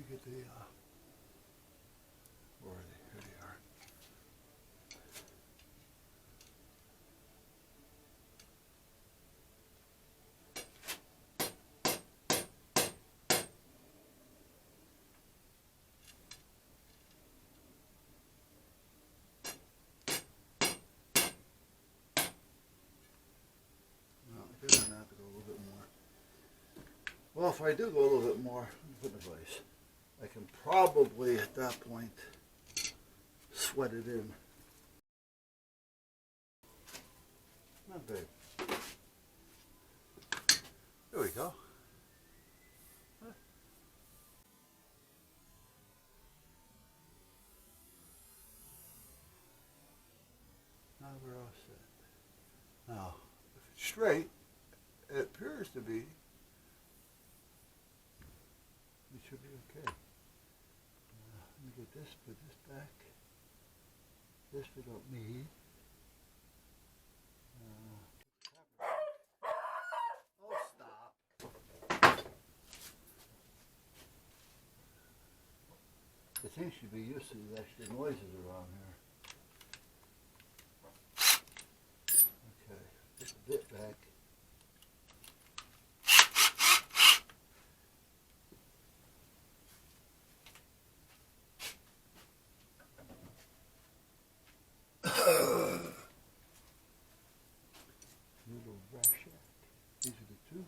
get the, where are they? Here they are. No, I guess I'm gonna have to go a little bit more. Well, if I do go a little bit more, put in the vise, I can probably at that point sweat it in. Not bad. There we go. Huh. Now we're all set. Now, if it's straight, it appears to be, it should be okay. Let me get this, put this back. This we don't need. Oh, stop. The thing should be used to these extra noises around here. Okay, put the bit back. Little Rashak. These are the two.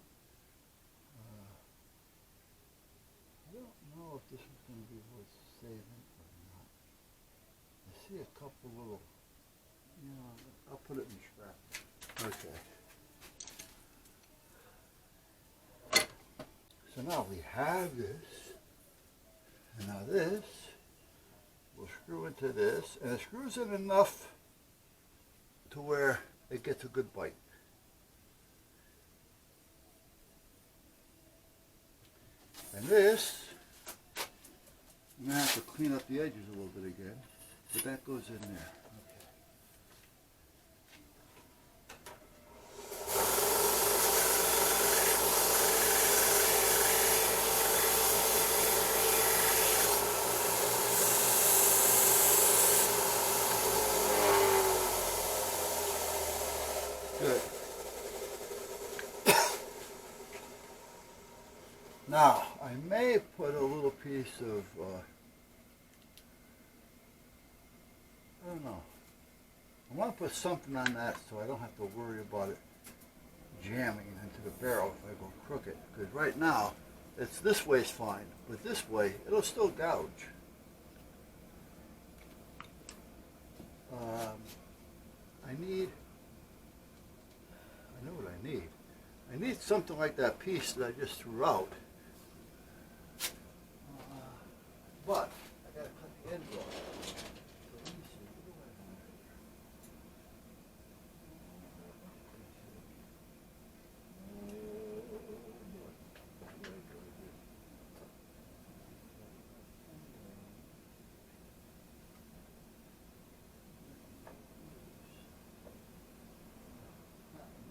I don't know if this is going to be worth saving or not. I see a couple little, you know, I'll put it in the scrap. Okay. So now we have this, and now this, we'll screw into this, and it screws in enough to where it gets a good bite. And this, I'm going to have to clean up the edges a little bit again, but that goes in there. Good. Now, I may put a little piece of, I don't know. I want to put something on that so I don't have to worry about it jamming into the barrel if I go crooked. Because right now, it's this way's fine, but this way, it'll still gouge. I know what I need. I need something like that piece that I just threw out. But I gotta cut the ends off. So let me see. What do I have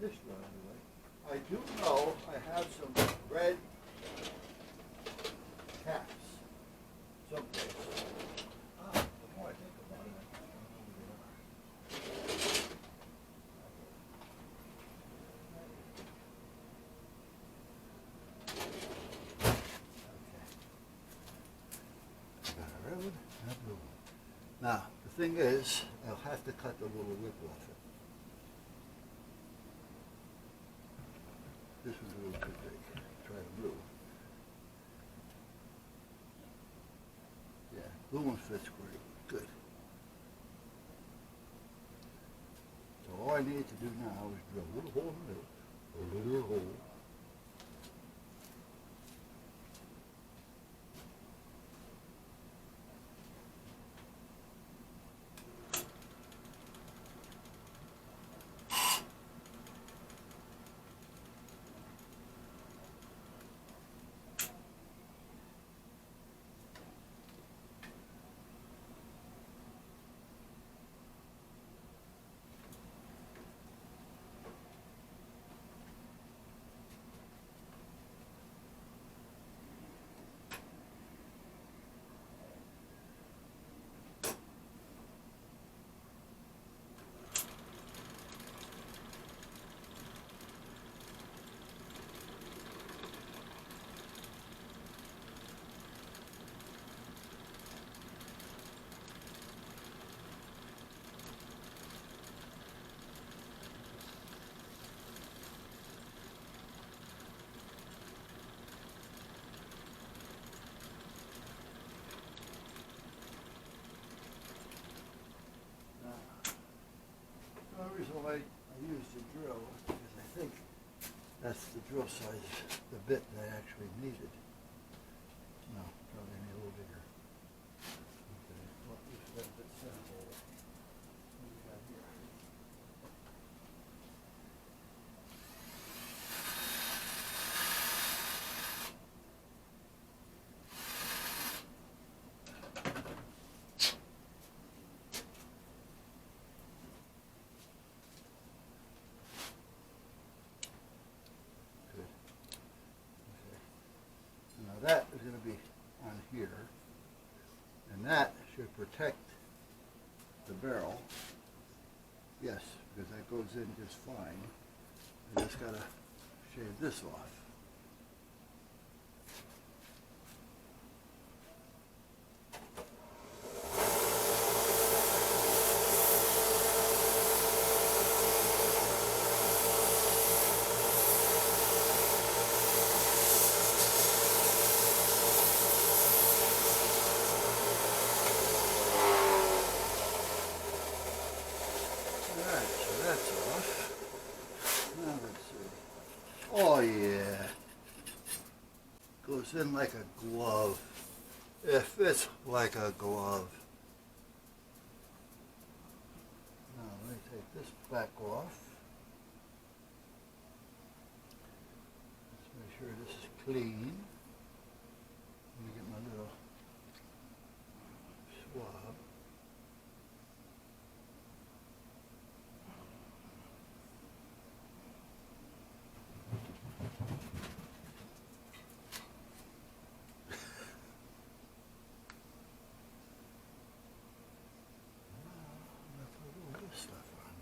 here? This one anyway. I do know I have some red caps someplace. The more I think about it, I don't know where they are. Okay. Got a red one and a blue one. Now, the thing is, I'll have to cut the little lip off it. This one's a little too big. Try the blue. Yeah, blue one fits great. Good. So all I need to do now is drill a little hole in the middle. A little hole. That's the drill size, the bit that I actually needed. No, probably need a little bigger. Okay, well, use that bit sample. What do we got here? Now that is going to be on here, and that should protect the barrel. Yes, because that goes in just fine. I just got to shave this off. Alright, so that's off. Now let's see. Oh yeah. Goes in like a glove. It fits like a glove. Now let me take this back off. Let's make sure this is clean. Let me get my little swab. Stuff on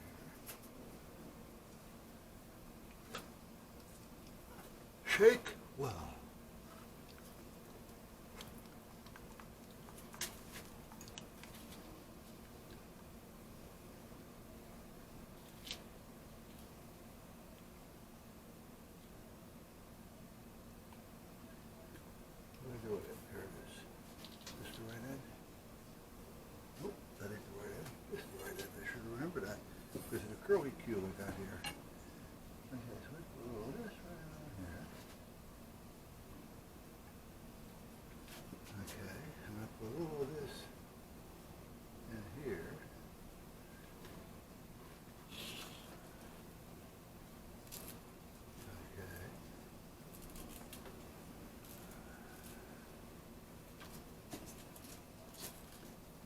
here. Shake well. Where do it? Here it is. This the right end? Nope, that ain't the right end. This is the right end. I should remember that because of the curly cue we got here. Okay, so we put a little of this right on here. Okay, and I put a little of this in here. Okay.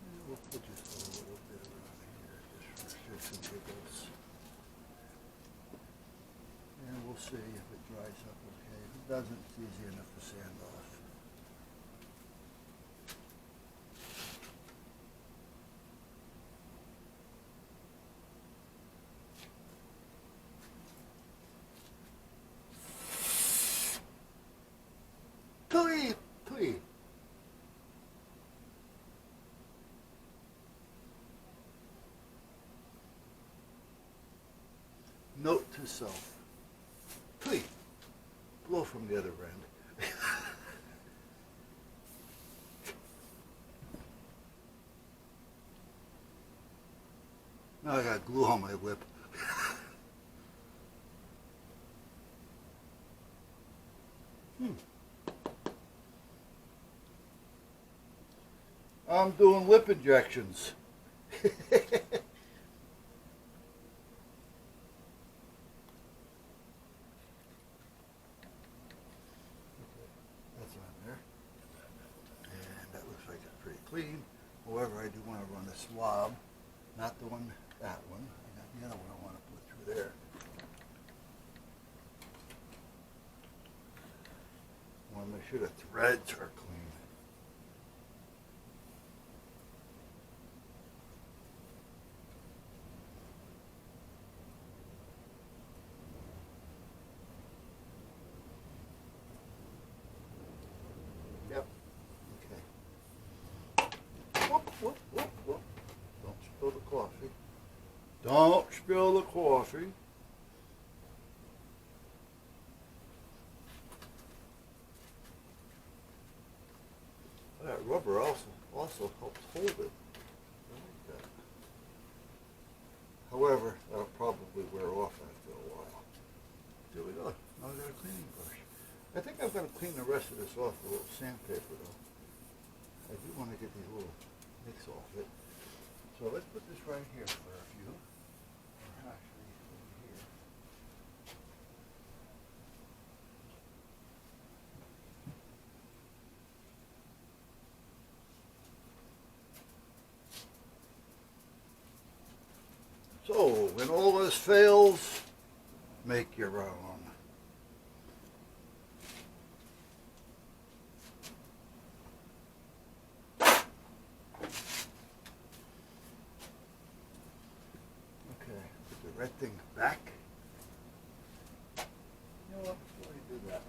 And we'll put just a little bit around here, just for shits and giggles. And we'll see if it dries up okay. If it doesn't, it's easy enough to sand off. Tui, tui. Note to self. Tui. Blow from the other end. Now I got glue on my lip. I'm doing lip injections. That's on there. And that looks like it's pretty clean. However, I do want to run a swab. Not the one, that one. I got the other one I want to put through there. I want to make sure the threads are clean. Yep. Okay. Whoop, whoop, whoop, whoop. Don't spill the coffee. Don't spill the coffee. That rubber also helps hold it. I like that. However, that'll probably wear off after a while. There we go. Now a cleaning brush. I think I'm going to clean the rest of this off with a little sandpaper though. I do want to get these little nicks off it. So let's put this right here for a few. Or actually, over here. So, when all this fails, make your own. Okay, put the red thing back. You know what, before I do that,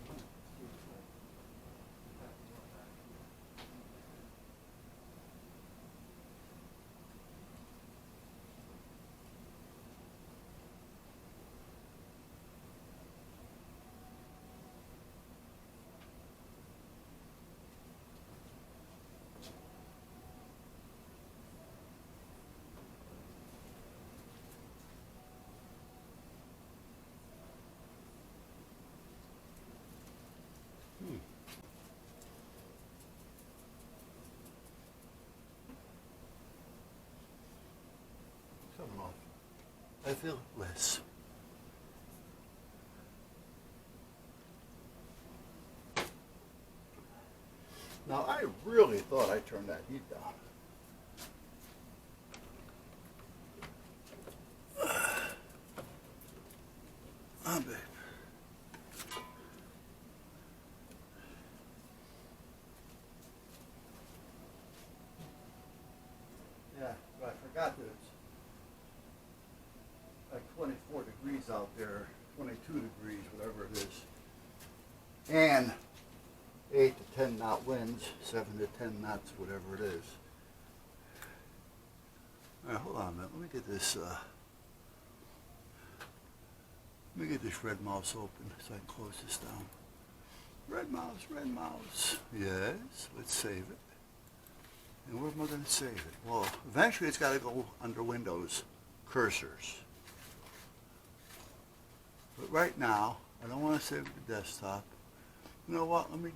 something off. I feel less. Now, I really thought I turned that heat down. Oh, babe. Yeah, but I forgot that it's like 24 degrees out there, 22 degrees, whatever it is. And 8 to 10 knot winds, 7 to 10 knots, whatever it is. All right, hold on a minute. Let me get this. Let me get this red mouse open so I can close this down. Red mouse, red mouse. Yes, let's save it. And where am I going to save it? Well, eventually it's got to go under Windows cursors. But right now, I don't want to save it to desktop. You know what? Let me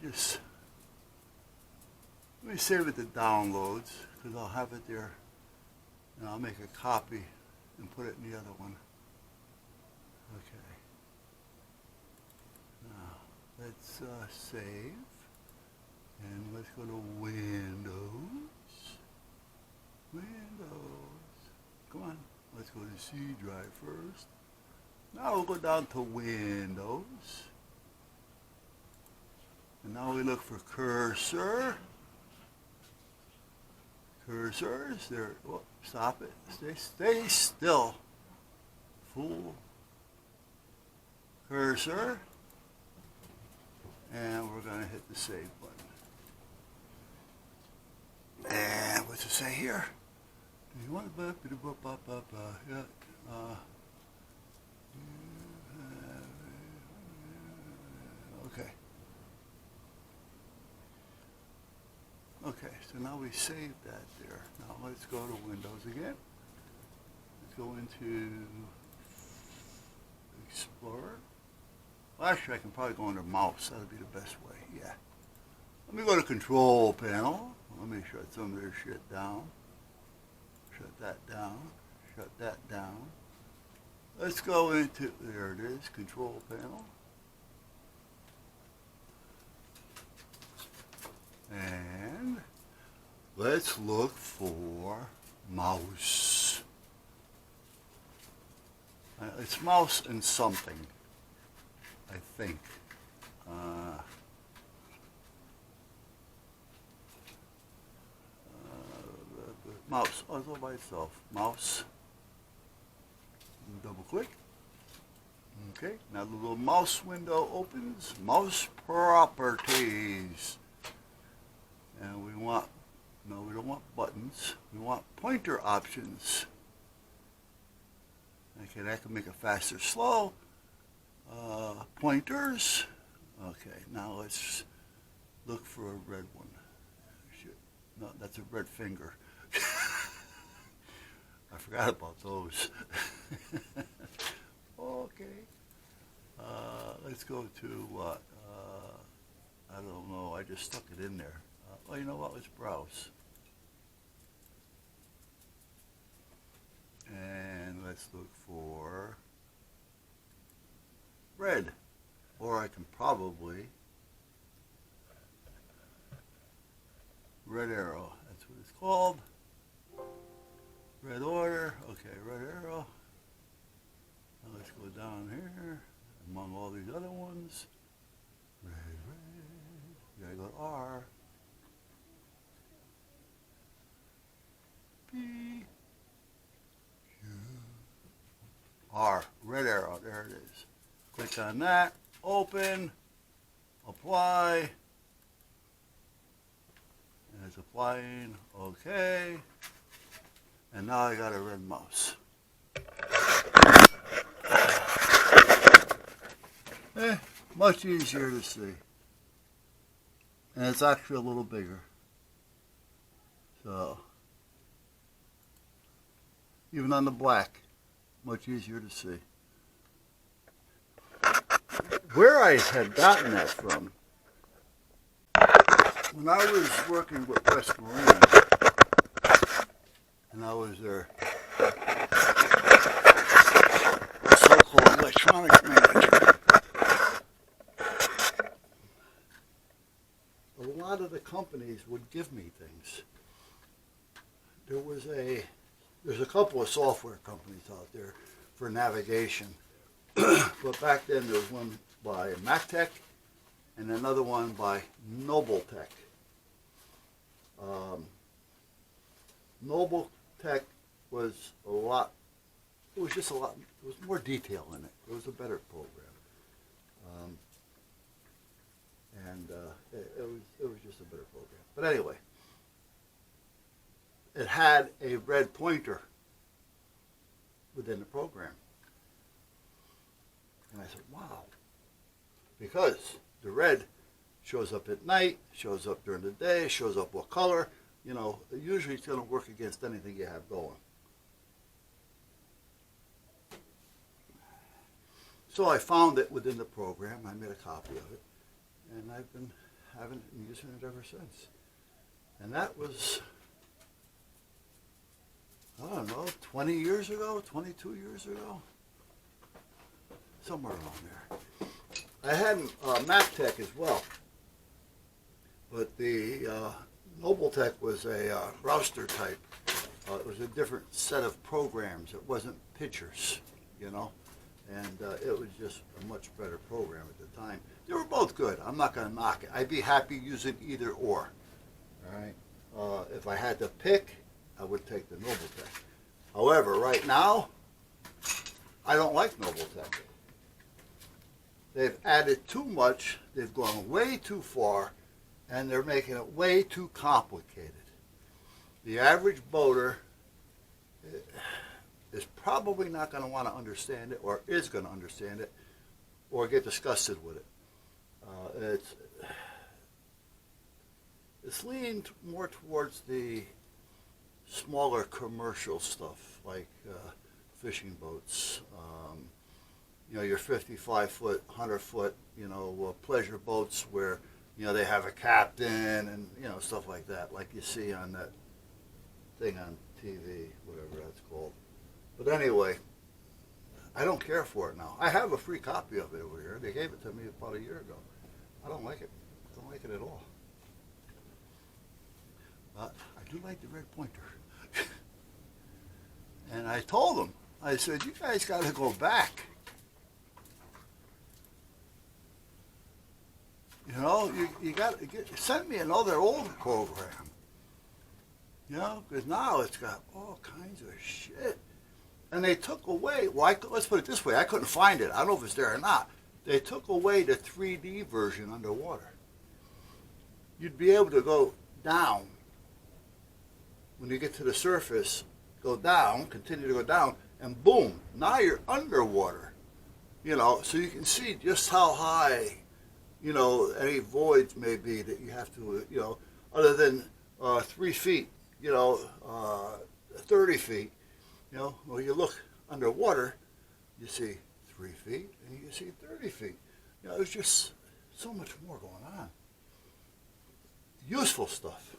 save it to downloads because I'll have it there, and I'll make a copy and put it in the other one. Okay. Now let's save, and let's go to Windows. Windows. Come on. Let's go to C drive first. Now we'll go down to Windows. And now we look for cursor. Cursors. There. Oh, stop it. Stay still. Fool. Cursor. And we're going to hit the save button. And what's it say here? Do you want yeah. Okay. Okay, so now we saved that there. Now let's go to Windows again. Let's go into Explorer. Well, actually, I can probably go under Mouse. That would be the best way, yeah. Let me go to Control Panel. Let me shut some of this shit down. Shut that down. Shut that down. Let's go into, there it is, Control Panel. And let's look for mouse. It's mouse and something, I think. Mouse, oh, it's all by itself. Mouse. Double click. Okay, now the little mouse window opens. Mouse properties. And we want, no, we don't want buttons. We want pointer options. Okay, that can make it fast or slow. Pointers. Okay, now let's look for a red one. Shit. No, that's a red finger. I forgot about those. Okay. Let's go to what? I don't know. I just stuck it in there. Oh, you know what? Let's browse. And let's look for red. Or I can probably red arrow. That's what it's called. Red order. Okay, red arrow. Now let's go down here among all these other ones. Red, red. We gotta go to R. P. Q. R. Red arrow. There it is. Click on that. Open. Apply. And it's applying. Okay. And now I got a red mouse. Much easier to see. And it's actually a little bigger. So, even on the black, much easier to see. Where I had gotten that from, when I was working with West Marine, and I was their so-called electronics manager, a lot of the companies would give me things. There's a couple of software companies out there for navigation, but back then there was one by MacTech and another one by Nobletech. Nobletech was it was more detail in it. It was a better program. It was just a better program. But anyway, it had a red pointer within the program. And I said, wow. Because the red shows up at night, shows up during the day, shows up what color. You know, usually it's going to work against anything you have going. So I found it within the program. I made a copy of it. And I've been having it and using it ever since. And that was, I don't know, 20 years ago, 22 years ago? Somewhere around there. I had MacTech as well. But the Nobletech was a rouster type. It was a different set of programs. It wasn't pictures, you know. And it was just a much better program at the time. They were both good. I'm not going to knock it. I'd be happy using either or. All right. If I had to pick, I would take the Nobletech. However, right now, I don't like Nobletech. They've added too much. They've gone way too far, and they're making it way too complicated. The average boater is probably not going to want to understand it, or is going to understand it, or get disgusted with it. It's leaned more towards the smaller commercial stuff, like fishing boats, you know, your 55-foot, 100-foot, you know, pleasure boats where, you know, they have a captain and, you know, stuff like that, like you see on that thing on TV, whatever that's called. But anyway, I don't care for it now. I have a free copy of it over here. They gave it to me about a year ago. I don't like it. I don't like it at all. But I do like the red pointer. And I told them, I said, you guys got to go back. You know, you got to send me another old program. You know, because now it's got all kinds of shit. And they took away, well, let's put it this way, I couldn't find it. I don't know if it's there or not. They took away the 3D version underwater. You'd be able to go down. When you get to the surface, go down, continue to go down, and boom, now you're underwater. You know, so you can see just how high, you know, any voids may be that you have to, you know, other than 3 feet, you know, 30 feet. You know, when you look underwater, you see 3 feet, and you can see 30 feet. You know, there's just so much more going on. Useful stuff.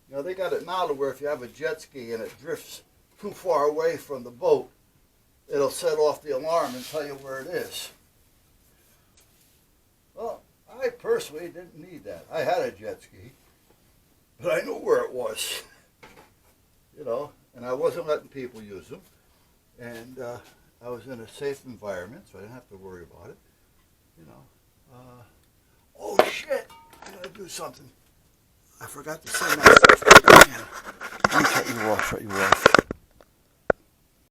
You know, they got it now to where if you have a jet ski and it drifts too far away from the boat, it'll set off the alarm and tell you where it is. Well, I personally didn't need that. I had a jet ski, but I knew where it was. You know, and I wasn't letting people use them. And I was in a safe environment, so I didn't have to worry about it. You know. Oh, shit! I gotta do something. I forgot to send that stuff to the man. Let me cut you off.